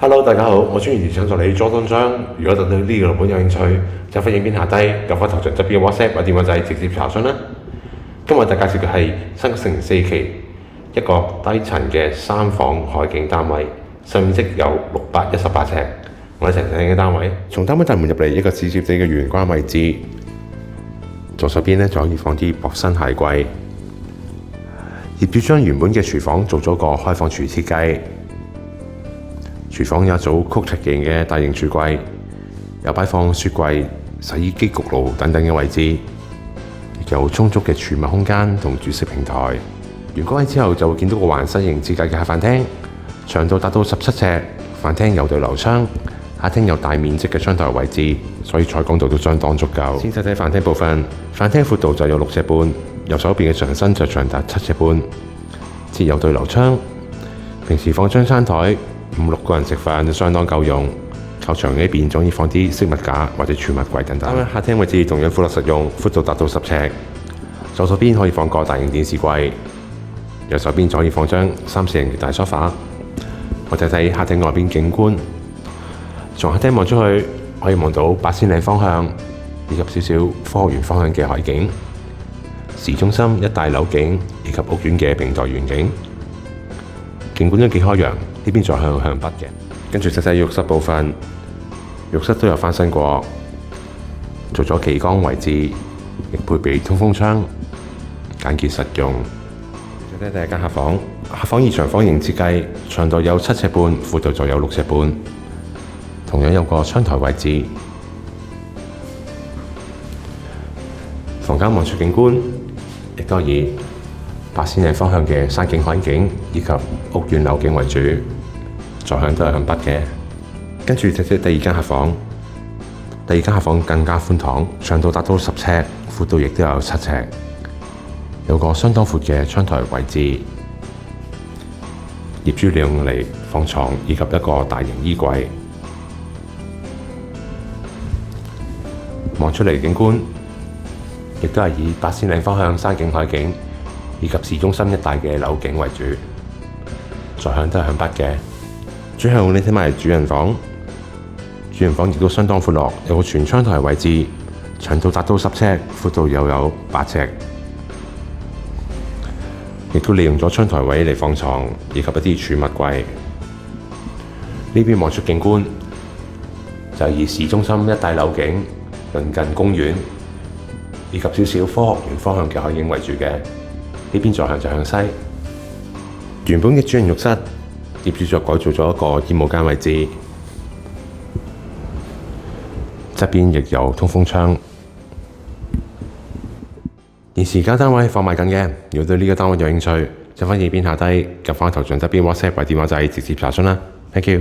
Hello，大家好，我專業電商助理莊東章。如果對呢個樓盤有興趣，就歡迎影片下低撳翻頭像側邊嘅 WhatsApp 或電話仔直接查詢啦。今日大家介紹嘅係新城4期一個低層嘅3房海景單位，實面積有618尺。我哋一齊睇嘅單位，從單位大門入嚟一個直接地嘅玄關位置，左手邊就可以放啲薄身鞋櫃。業主將原本嘅廚房做咗個開放廚設計。廚房有一組曲尺形嘅大型櫥櫃，有擺放雪櫃、洗衣機焗爐等等嘅位置，亦有充足嘅儲物空間同煮食平台。完工之後就會見到個環室型設計嘅客飯廳，長度達到17尺，飯廳有對流窗，客廳有大面積嘅窗台位置，所以採光度都相當足夠。先睇睇飯廳部分，飯廳闊度就有6尺半，右手邊嘅牆身就長達7尺半，設有對流窗，平時放張餐台。5、6個人食飯就相當夠用，靠牆呢邊仲可以放啲飾物架或者儲物櫃等等。客廳位置同樣闊落實用，闊度達到10尺。左手邊可以放個大型電視櫃，右手邊就可以放張3、4人嘅大梳化。我睇睇客廳外邊景觀，從客廳望出去可以望到八仙嶺方向以及少少科學園方向嘅海景，市中心一帶樓景以及屋苑嘅平台遠景，景觀都幾開揚。呢邊再向北嘅，跟住睇睇浴室部分，浴室都有翻新過，做咗企缸位置，亦配備通風窗，簡潔實用。再睇第一間客房，客房以長方形設計，長度有7尺半，闊度就有6尺半，同樣有個窗台位置。房間望出景觀，亦都以八仙嶺方向嘅山景海景以及屋苑樓景為主，坐向都係向北嘅。跟住睇睇第二間客房，第二間客房更加寬敞，長度達到10尺，闊度亦都有7尺，有個相當闊嘅窗台位置，業主利用嚟放床以及一個大型衣櫃。望出嚟景觀，亦都係以八仙嶺方向山景海景以及市中心一帶嘅樓景為主，坐向都係向北嘅。最後你睇埋主人房，主人房亦都相當闊落，有個全窗台位置，長度達到10尺，闊度又有8尺，亦都利用咗窗台位嚟放床以及一啲儲物櫃。呢邊望出景觀，就以市中心一帶樓景、鄰近公園以及少少科學園方向嘅海景為主嘅。呢邊坐向就向西。原本嘅主人浴室，業主就改造咗一個衣帽間位置，側邊亦有通風窗。現時間單位放賣緊嘅，如果對呢個單位有興趣，就歡迎影片下低撳翻頭像側邊 WhatsApp 或電話仔直接查詢啦。Thank you。